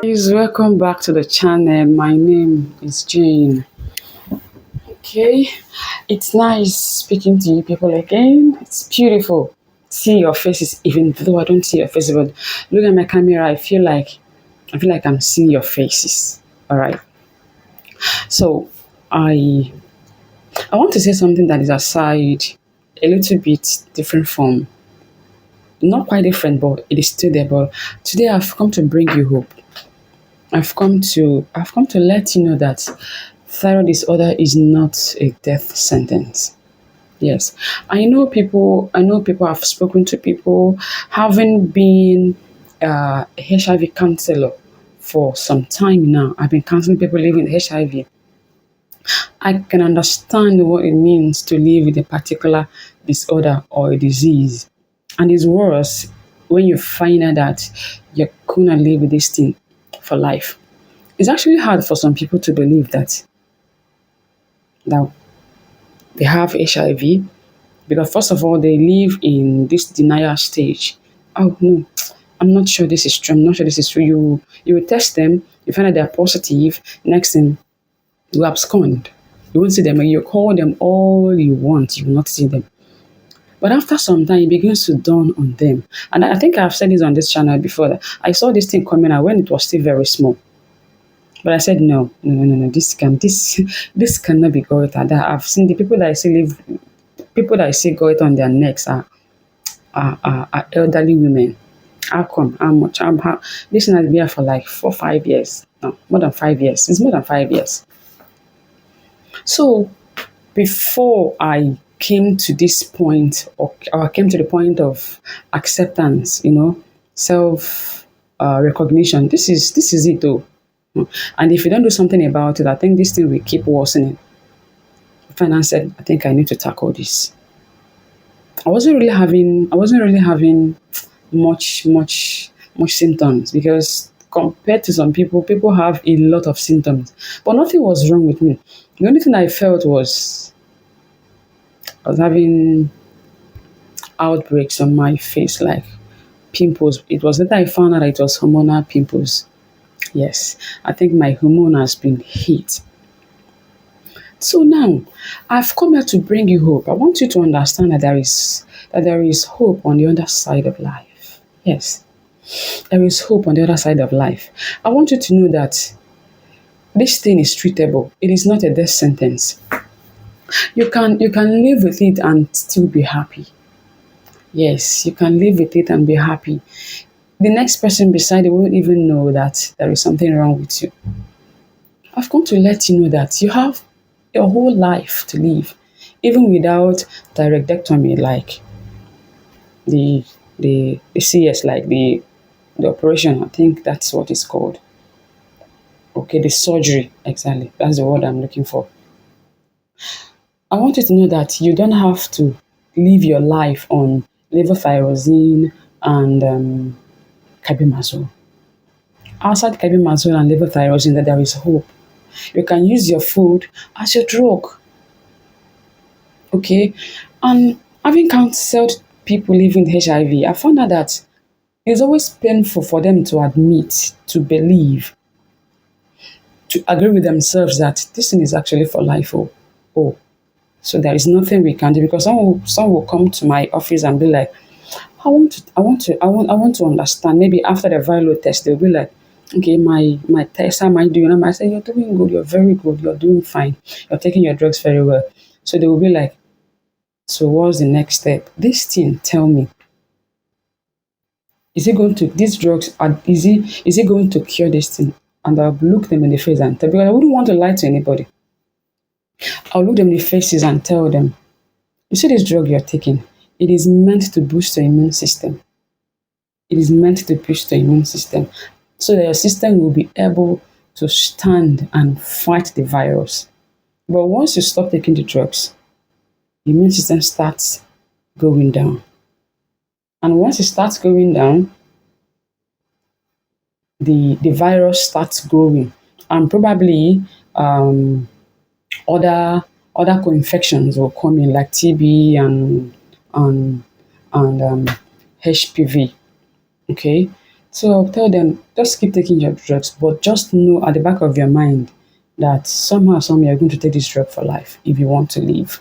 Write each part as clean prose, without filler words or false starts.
Please welcome back to the channel. My name is Jane. Okay, it's nice speaking to you people again. It's beautiful. See your faces, even though I don't see your faces, but look at my camera. I feel like I'm seeing your faces. All right. So I I want to say something that is aside, a little bit different from, not quite different, but it is still there. But today I've come to bring you hope. I've come to let you know that thyroid disorder is not a death sentence. Yes. I know people have spoken to people having been a HIV counselor for some time now. I've been counseling people living with HIV. I can understand what it means to live with a particular disorder or a disease. And it's worse when you find out that you're gonna live with this thing for life. It's actually hard for some people to believe that they have HIV because first of all they live in this denial stage. Oh no, I'm not sure this is true. I'm not sure this is true. You will test them, you find out they're positive. Next thing, you abscond. You won't see them. And you call them all you want, you will not see them. But after some time, it begins to dawn on them. And I think I've said this on this channel before that I saw this thing coming out when it was still very small. But I said no, no, no, no, no. This cannot be goiter. That I've seen the people that I see goiter on their necks are elderly women. How come? How much? This thing has been here for like 4, 5 years. No, more than 5 years. It's more than 5 years. So before I came to this point, or I came to the point of acceptance, self recognition. This is it though. And if you don't do something about it, I think this thing will keep worsening. Finance said, I think I need to tackle this. I wasn't really having much symptoms because compared to some people, people have a lot of symptoms. But nothing was wrong with me. The only thing I felt was I was having outbreaks on my face, like pimples. It was later I found out that it was hormonal pimples. Yes, I think my hormone has been hit. So now, I've come here to bring you hope. I want you to understand that there is hope on the other side of life. Yes, there is hope on the other side of life. I want you to know that this thing is treatable. It is not a death sentence. You can live with it and still be happy. Yes, you can live with it and be happy. The next person beside you won't even know that there is something wrong with you. I've come to let you know that you have your whole life to live, even without thyroidectomy, like the CS, like the operation. I think that's what it's called. Okay, the surgery, exactly. That's the word I'm looking for. I want you to know that you don't have to live your life on levothyroxine and carbimazole. Outside carbimazole and levothyroxine, that there is hope. You can use your food as your drug, okay? And having counseled people living with HIV, I found out that it's always painful for them to admit, to believe, to agree with themselves that this thing is actually for life. Oh, so there is nothing we can do because some will come to my office and be like, I want to understand. Maybe after the viral test, they'll be like, okay, my test, how am I doing? I say, you're doing good, you're very good, you're doing fine, you're taking your drugs very well. So they will be like, so what's the next step? This thing, tell me, is it going to these drugs are is it going to cure this thing? And I'll look them in the face and tell because I wouldn't want to lie to anybody. I'll look them in the faces and tell them, you see this drug you're taking, it is meant to boost your immune system. It is meant to boost the immune system so that your system will be able to stand and fight the virus. But once you stop taking the drugs, the immune system starts going down. And once it starts going down, the virus starts growing. And probably other co-infections will come in like TB and HPV. Okay, So I'll tell them, just keep taking your drugs, but just know at the back of your mind that somehow, some you're going to take this drug for life if you want to live.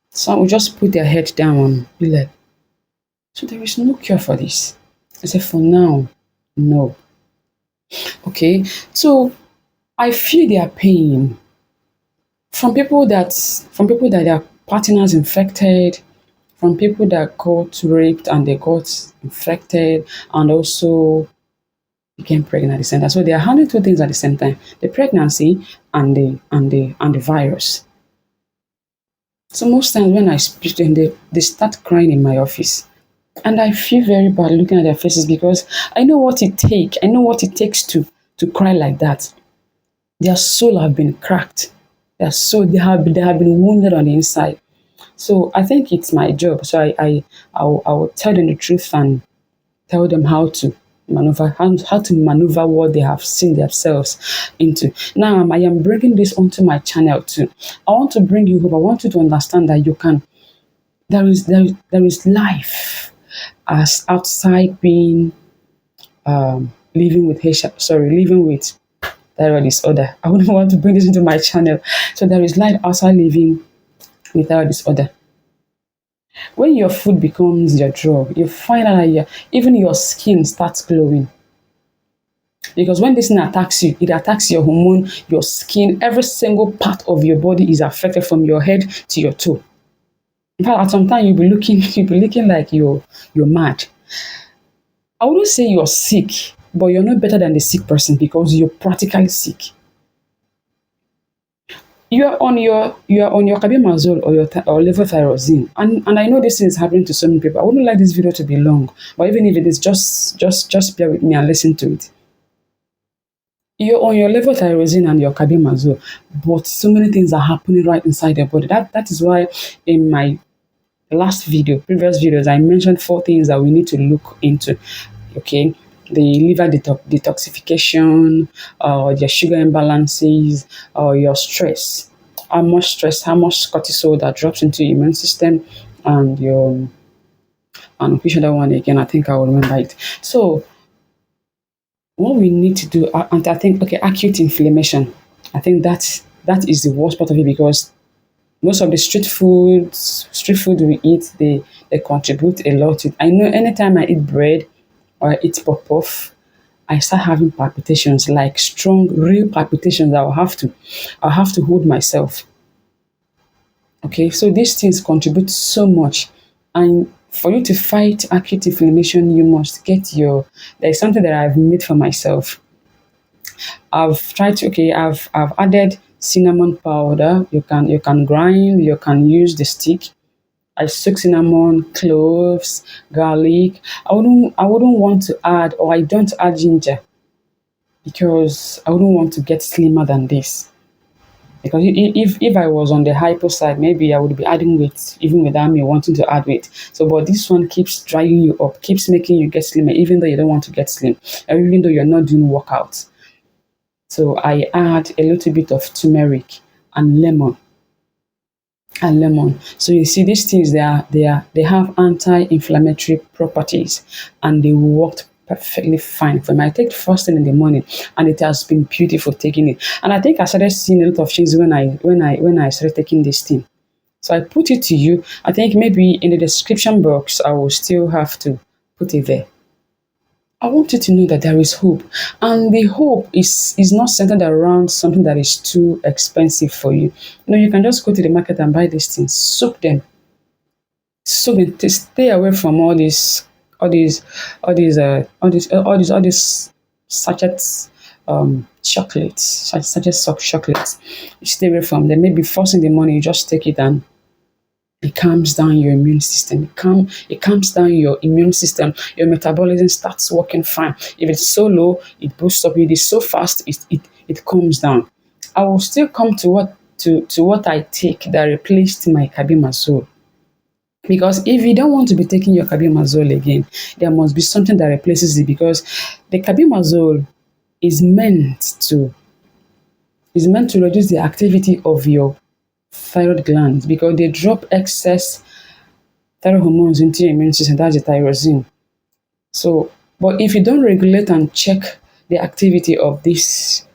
Some will just put their head down and be like, so there is no cure for this. I said, for now, no. Okay. So I feel their pain from people that their partners infected, from people that got raped and they got infected and also became pregnant at the same time. So they are handling two things at the same time: the pregnancy and the virus. So most times when I speak to them, they start crying in my office. And I feel very bad looking at their faces because I know what it takes. I know what it takes to cry like that. Their soul have been cracked. Their soul they have been wounded on the inside. So I think it's my job. So I will tell them the truth and tell them how to maneuver what they have seen themselves into. Now I am bringing this onto my channel too. I want to bring you hope. I want you to understand that you can. There is life as outside being living with living with thyroid disorder. I wouldn't want to bring this into my channel. So there is life outside living with thyroid disorder. When your food becomes your drug, you find out that even your skin starts glowing. Because when this thing attacks you, it attacks your hormone, your skin, every single part of your body is affected from your head to your toe. In fact, at some time you'll be looking like you're mad. I wouldn't say you're sick, but you're not better than the sick person because you're practically sick. You're on your carbimazole or or levothyroxine, and I know this thing is happening to so many people. I wouldn't like this video to be long, but even if it is, just bear with me and listen to it. You're on your levothyroxine and your carbimazole, but so many things are happening right inside your body. That is why in my previous videos, I mentioned four things that we need to look into. Okay, the liver detoxification, your sugar imbalances, your stress, how much cortisol that drops into your immune system, and your and which other one again? I think I will remember it. So what we need to do, and I think okay, acute inflammation. I think that is the worst part of it because most of the street food we eat, they contribute a lot to it. I know anytime I eat bread or I eat puff, I start having palpitations, like strong, real palpitations. I'll have to hold myself. Okay, so these things contribute so much. And for you to fight acute inflammation, you must get your. There's something that I've made for myself. I've tried to okay, I've added cinnamon powder. You can grind, you can use the stick. I soak cinnamon, cloves, garlic. I wouldn't want to add, or I don't add ginger because I wouldn't want to get slimmer than this. Because if I was on the hypo side, maybe I would be adding weight even without me wanting to add weight. So, but this one keeps drying you up, keeps making you get slimmer, even though you don't want to get slim, and even though you're not doing workouts. So I add a little bit of turmeric and lemon. So you see these things they have anti-inflammatory properties and they worked perfectly fine for me. I take the first thing in the morning and it has been beautiful taking it. And I think I started seeing a lot of changes when I started taking this thing. So I put it to you. I think maybe in the description box I will still have to put it there. I want you to know that there is hope, and the hope is not centered around something that is too expensive for you. You can just go to the market and buy these things, soak them, stay away from all these sachets, chocolates, sachets of chocolates. You stay away from them. Maybe first in the morning, you just take it and it calms down your immune system. It calms down your immune system. Your metabolism starts working fine. If it's so low, it boosts up. If it is so fast, it calms down. I will still come to what I take that replaced my carbimazole. Because if you don't want to be taking your carbimazole again, there must be something that replaces it. Because the carbimazole is meant to reduce the activity of your thyroid glands because they drop excess thyroid hormones into your immune system. That's the thyroxine. So But if you don't regulate and check the activity of this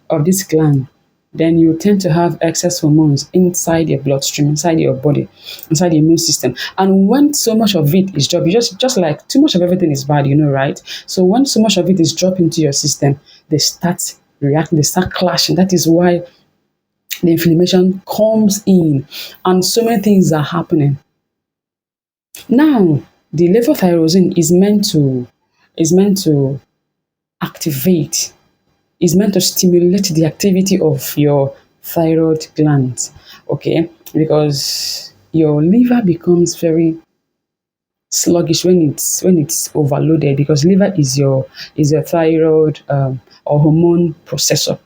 gland, then you tend to have excess hormones inside your bloodstream, inside your body, inside the immune system. And when so much of it is dropped, just like too much of everything is bad, right? So when so much of it is dropped into your system, they start reacting, they start clashing. That is why the inflammation comes in, and so many things are happening. Now, the levothyroxine is meant to activate, is meant to stimulate the activity of your thyroid glands, okay? Because your liver becomes very sluggish when it's overloaded, because liver is your thyroid or hormone processor,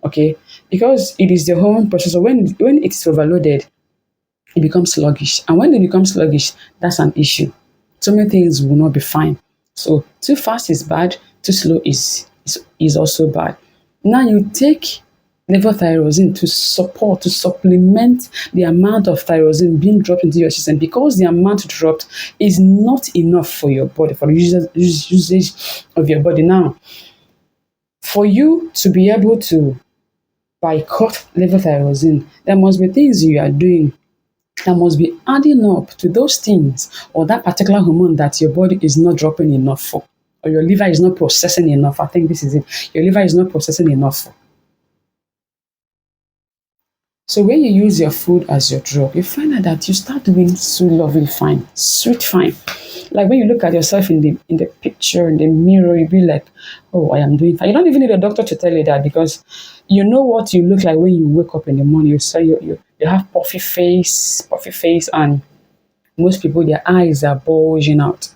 okay? Because it is the hormone processor. When it is overloaded, it becomes sluggish. And when it becomes sluggish, that's an issue. So many things will not be fine. So too fast is bad, too slow is also bad. Now you take levothyroxine to supplement the amount of thyroxine being dropped into your system, because the amount dropped is not enough for your body, for the usage of your body. Now, for you to be able to boycott levothyroxine, there must be things you are doing that must be adding up to those things, or that particular hormone that your body is not dropping enough for, or your liver is not processing enough. I think this is it. Your liver is not processing enough for. So when you use your food as your drug, you find out that you start doing so lovely fine, sweet fine. Like when you look at yourself in the picture, in the mirror, you be like, oh, I am doing fine. You don't even need a doctor to tell you that, because you know what you look like when you wake up in the morning. You say you have puffy face, and most people, their eyes are bulging out.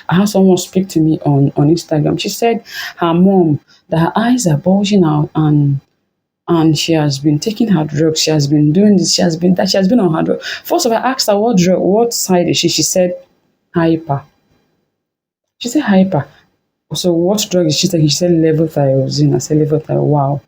I had someone speak to me on Instagram. She said her mom, that her eyes are bulging out, and she has been taking her drugs. She has been doing this. She has been on her drug. First of all, I asked her what drug, what side is she? She said hyper. She said hyper. So what drug is she taking? She said levothyroxine. I said levothyroxine. Wow.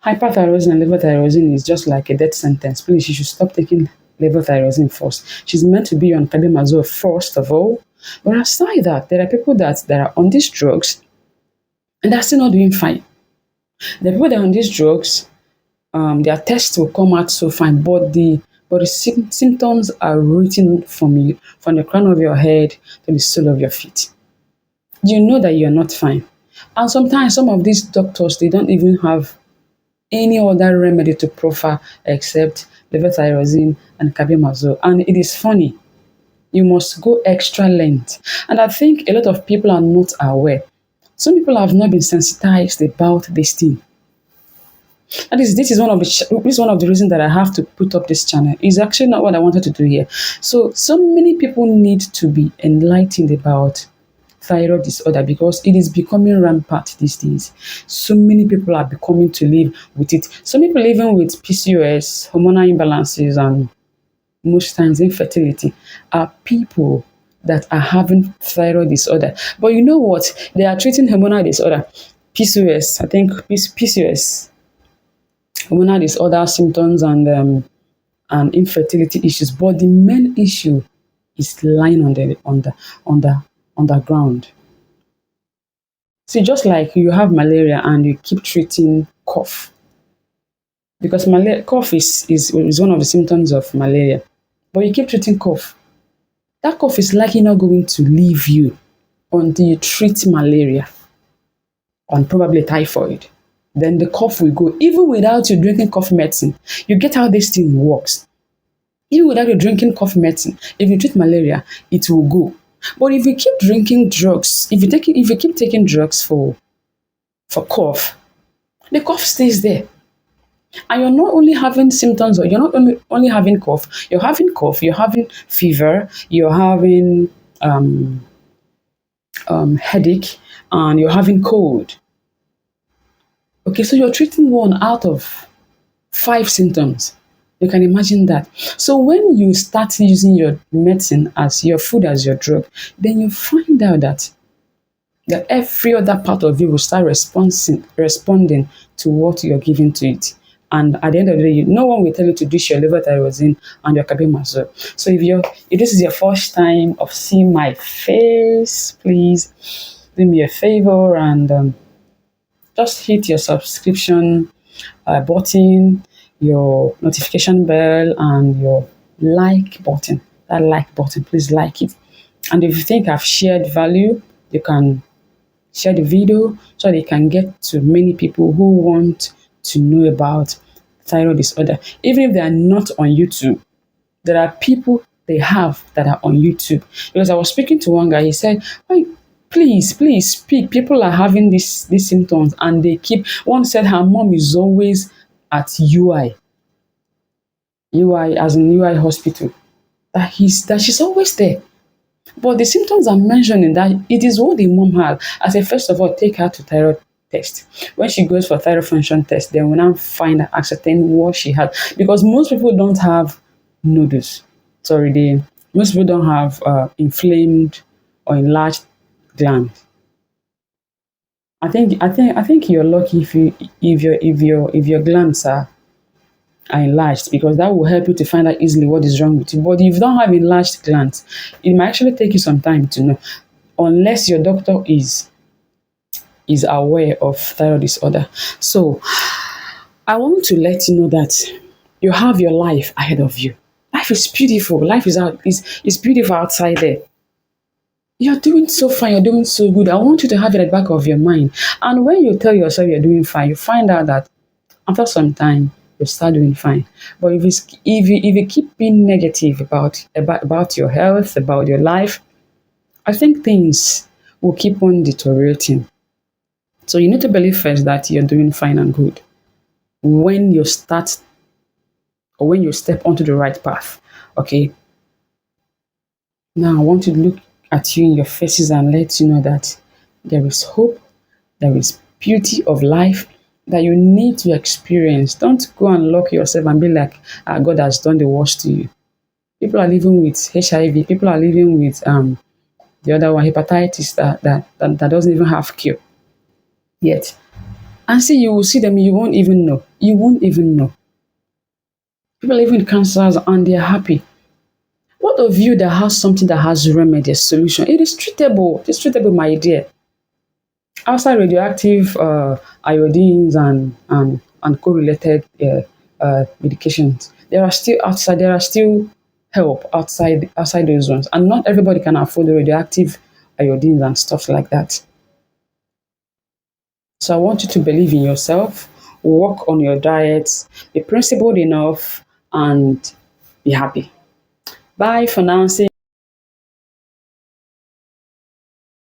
Hyperthyroxine and levothyroxine is just like a death sentence. Please, she should stop taking levothyroxine first. She's meant to be on carbimazole first of all. But aside that, there are people that are on these drugs and they're still not doing fine. The people that are on these drugs, their tests will come out so fine, but the symptoms are written from the crown of your head to the sole of your feet. You know that you're not fine. And sometimes some of these doctors, they don't even have any other remedy to proffer except levothyroxine and carbimazole. And it is funny, you must go extra length. And I think a lot of people are not aware. Some people have not been sensitized about this thing. And this is one of the reasons that I have to put up this channel. It's actually not what I wanted to do here. So many people need to be enlightened about thyroid disorder, because it is becoming rampant these days. So many people are becoming to live with it. Some people living with PCOS, hormonal imbalances, and most times infertility are people that are having thyroid disorder. But you know what? They are treating hormonal disorder. PCOS, I think PCOS, hormonal disorder symptoms, and infertility issues. But the main issue is lying on the ground. See, just like you have malaria and you keep treating cough, because cough is one of the symptoms of malaria, but you keep treating cough. That cough is likely not going to leave you until you treat malaria and probably typhoid. Then the cough will go, even without you drinking cough medicine. You get how this thing works. Even without you drinking cough medicine, if you treat malaria, it will go. But if you keep drinking drugs, if you keep taking drugs for cough, the cough stays there. And you're not only having symptoms, or you're not only having cough, you're having fever, you're having headache, and you're having cold. Okay, so you're treating one out of 5 symptoms. You can imagine that. So when you start using your medicine as your food, as your drug, then you find out that every other part of you will start responding to what you're giving to it. And at the end of the day, no one will tell you to dish your levothyroxine and your carbimazole. So if this is your first time of seeing my face, please do me a favor and just hit your subscription button, your notification bell, and your like button. That like button, please like it. And if you think I've shared value, you can share the video so they can get to many people who want to know about thyroid disorder. Even if they are not on YouTube, there are people they have that are on YouTube. Because I was speaking to one guy, he said, "Why, please speak. People are having these symptoms and they keep." One said her mom is always at UI as in UI hospital. That she's always there. But the symptoms I'm mentioning that it is what the mom had. I said, first of all, take her to thyroid test. When she goes for thyroid function test, then we now find out, ascertain what she had. Because most people don't have nodules. Sorry, most people don't have inflamed or enlarged glands. I think you're lucky if your glands are enlarged, because that will help you to find out easily what is wrong with you. But if you don't have enlarged glands, it might actually take you some time to know, unless your doctor is aware of thyroid disorder. So I want to let you know that you have your life ahead of you. Life is beautiful. Life is beautiful outside there. You're doing so fine, you're doing so good. I want you to have it at the back of your mind. And when you tell yourself you're doing fine, you find out that after some time you start doing fine. But if you keep being negative about your health, about your life, I think things will keep on deteriorating. So you need to believe first that you're doing fine and good. When you start or when you step onto the right path. Okay. Now I want to look at you in your faces and let you know that there is hope, there is beauty of life that you need to experience. Don't go and lock yourself and be like, God has done the worst to you. People are living with HIV. People are living with the other one, hepatitis, that doesn't even have cure yet. And see, you will see them, you won't even know. You won't even know. People living with cancers and they're happy. What of you that has something that has remedy, a solution? It is treatable. It's treatable, my dear. Outside radioactive iodines and correlated medications, there are still help outside those ones, and not everybody can afford the radioactive iodines and stuff like that. So I want you to believe in yourself, work on your diet, be principled enough, and be happy. Bye for now. See